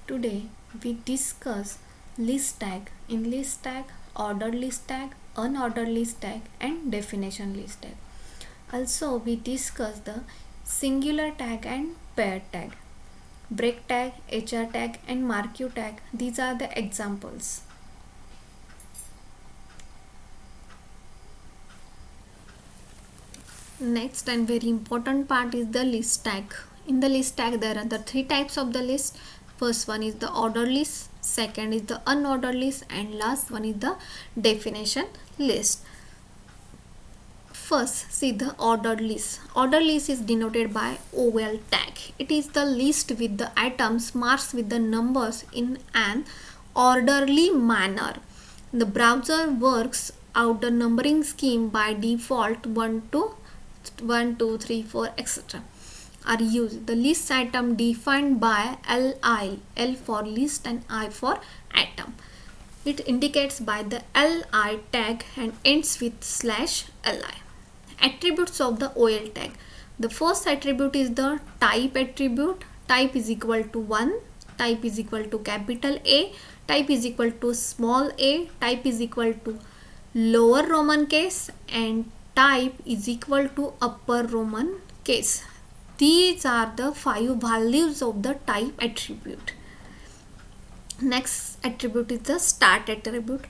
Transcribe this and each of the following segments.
Today we discuss list tag. In list tag, ordered list tag, unordered list tag and definition list tag. Also we discuss the singular tag and pair tag. Break tag, HR tag and marquee tag. These are the examples. Next and very important part is the list tag. In the list tag there are the three types of the list. First one is the ordered list, second is the unordered list and last one is the definition list. First, see the ordered list. Ordered list is denoted by OL tag. It is the list with the items marked with the numbers in an orderly manner. The browser works out the numbering scheme by default 1 to 1, 2, 3, 4, etc. are used. The list item defined by LI, L for list and I for item. It indicates by the LI tag and ends with /li. Attributes of the OL tag. The first attribute is the type attribute. Type is equal to 1, type is equal to capital A, type is equal to small a, type is equal to lower Roman case and type is equal to upper Roman case. These are the 5 values of the type attribute. Next attribute is the start attribute.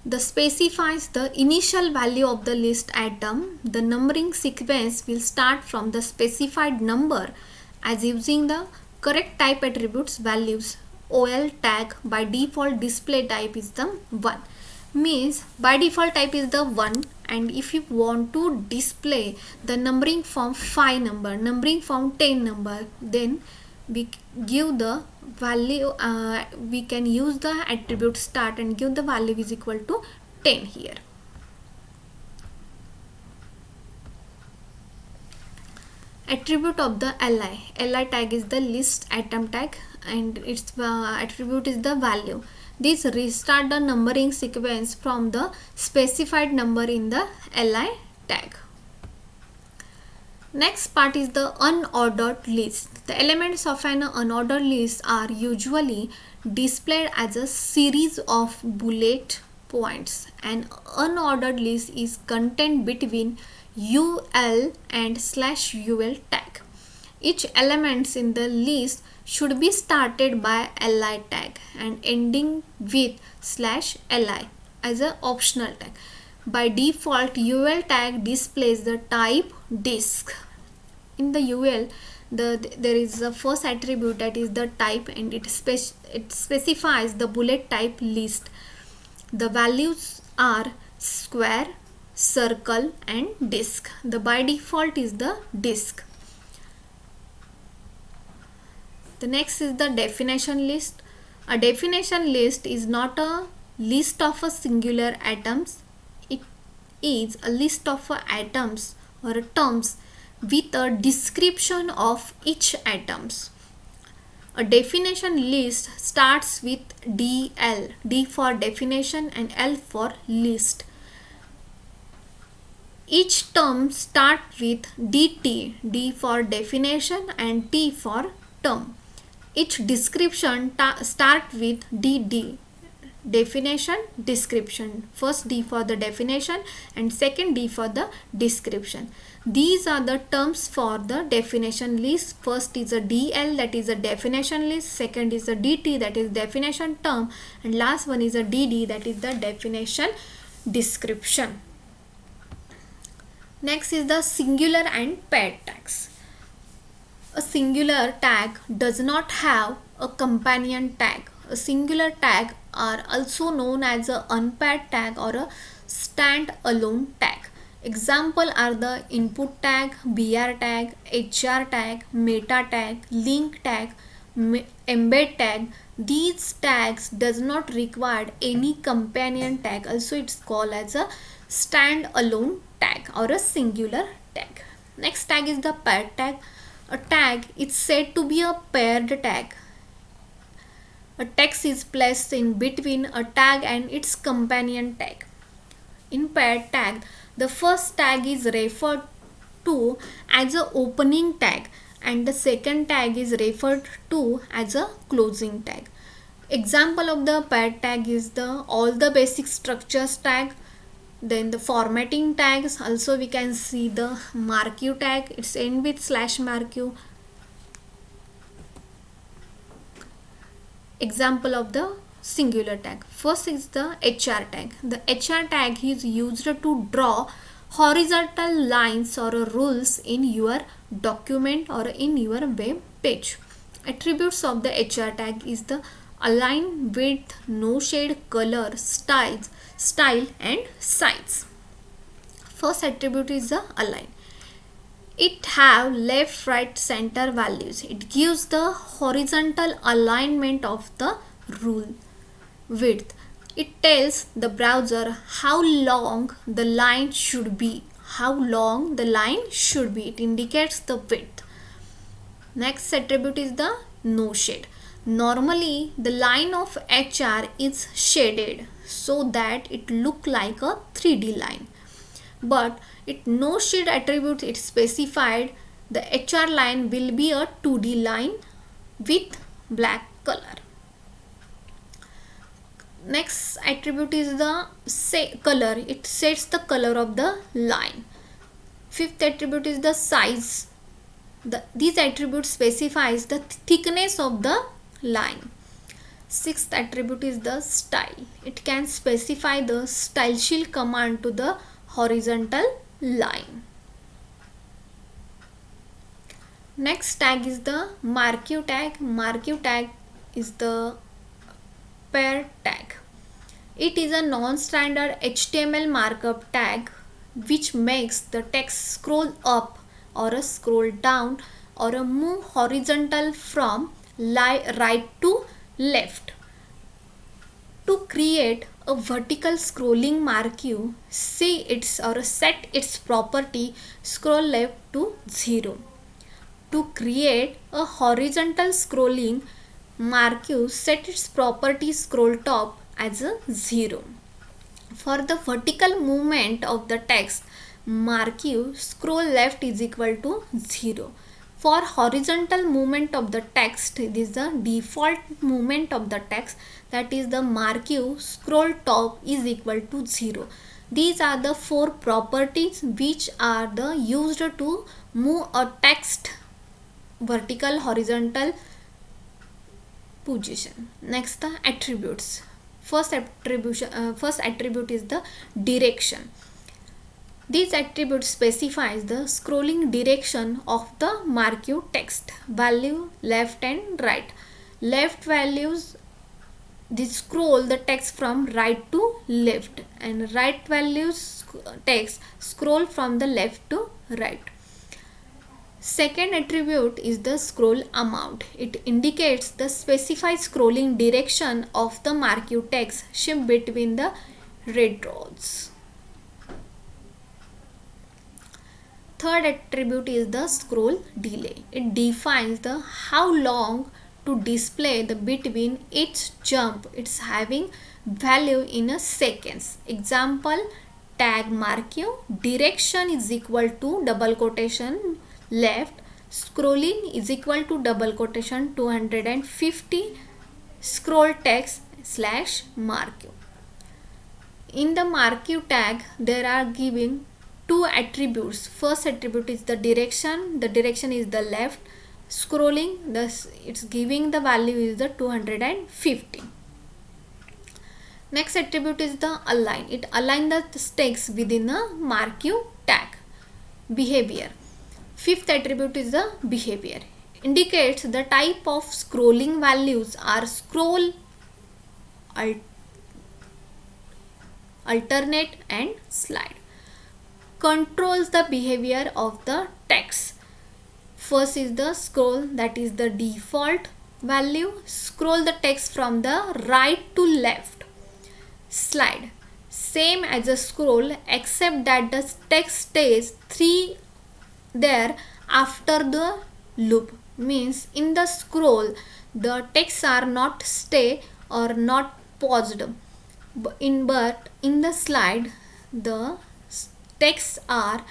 The specifies the initial value of the list item. The numbering sequence will start from the specified number as using the correct type attributes values. OL tag by default display type is the 1. Means by default type is the 1, and if you want to display the numbering from 5 number, numbering from 10 number, then we give the value, we can use the attribute start and give the value is equal to 10 here. Attribute of the li tag is the list item tag and its attribute is the value. This restart the numbering sequence from the specified number in the li tag. Next part is the unordered list. The elements of an unordered list are usually displayed as a series of bullet points. An unordered list is contained between UL and /UL tag. Each element in the list should be started by li tag and ending with /li as an optional tag. By default, UL tag displays the type disk. In the UL, there is a first attribute that is the type, and it specifies the bullet type list. The values are square, circle and disk. The by default is the disk. The next is the definition list. A definition list is not a list of a singular items. It is a list of items or terms with a description of each items. A definition list starts with DL, D for definition and L for list. Each term starts with DT, D for definition and T for term. Each description starts with DD, definition, description. First D for the definition and second D for the description. These are the terms for the definition list. First is a DL, that is a definition list. Second is a DT, that is definition term, and last one is a DD, that is the definition description. Next is the singular and paired tags. A singular tag does not have a companion tag. A singular tag are also known as a unpaired tag or a stand-alone tag. Example are the input tag, BR tag, HR tag, meta tag, link tag, embed tag. These tags does not require any companion tag. Also it's called as a stand-alone tag or a singular tag. Next tag is the paired tag. A tag is said to be a paired tag. A text is placed in between a tag and its companion tag. In paired tag, the first tag is referred to as an opening tag and the second tag is referred to as a closing tag. Example of the paired tag is the all the basic structures tag. Then the formatting tags, also we can see the marquee tag, it's end with slash marquee. Example of the singular tag. First is the HR tag. The HR tag is used to draw horizontal lines or rules in your document or in your web page. Attributes of the HR tag is the align, width, no shade, color, style and size. First attribute is the align. It have left, right, center values. It gives the horizontal alignment of the rule. Width. It tells the browser how long the line should be. How long the line should be. It indicates the width. Next attribute is the no shade. Normally the line of HR is shaded so that it look like a 3D line. But it no shade attribute it specified the HR line will be a 2D line with black color. Next attribute is the color. It sets the color of the line. Fifth attribute is the size. These attributes specifies the thickness of the line. Sixth attribute is the style. It can specify the style shield command to the horizontal line. Next tag is the marquee tag. Marquee tag is the pair tag. It is a non-standard HTML markup tag which makes the text scroll up or a scroll down or a move horizontal from right to left. To create a vertical scrolling marquee, set its property scroll left to 0. To create a horizontal scrolling marquee, set its property scroll top as a 0. For the vertical movement of the text marquee, scroll left is equal to 0. For horizontal movement of the text, this is the default movement of the text, that is the marquee scroll top is equal to 0. These are the 4 properties which are used to move a text vertical horizontal position. Next, the attributes. First attribute is the direction. These attributes specifies the scrolling direction of the marquee text. Value left and right. Left values this scroll the text from right to left, and right values text scroll from the left to right. Second attribute is the scroll amount. It indicates the specified scrolling direction of the marquee text shift between the red dots. Third attribute is the scroll delay. It defines the how long to display the between each jump. It's having value in a seconds. Example, tag marquee direction is equal to double quotation left, scrolling is equal to double quotation 250 scroll text slash marquee. In the marquee tag there are giving 2 attributes. First attribute is the direction is the left, scrolling it's giving the value is the 250. Next attribute is the align. It align the text within a marquee tag. Behavior. Fifth attribute is the behavior. Indicates the type of scrolling values are scroll, alternate and slide. Controls the behavior of the text. First is the scroll, that is the default value. Scroll the text from the right to left. Slide, same as a scroll except that the text stays 3 there after the loop. Means in the scroll the texts are not stay or not paused, but in the slide the texts are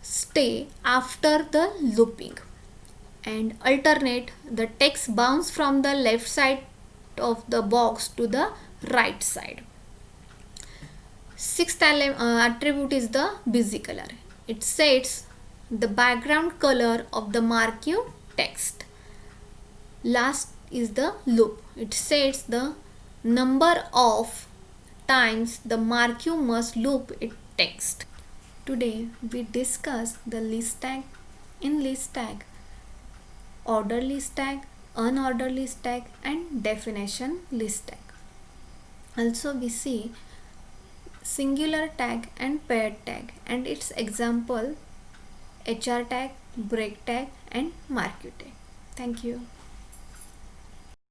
stay after the looping. and alternate. The text bounce from the left side of the box to the right side. Sixth attribute is the busy color. It sets the background color of the marquee text. Last is the loop. It sets the number of times the marquee must loop its text. Today we discuss the list tag. In list tag, order list tag, unordered list tag and definition list tag. Also we see singular tag and paired tag and its example HR tag, break tag and marquee tag. Thank you.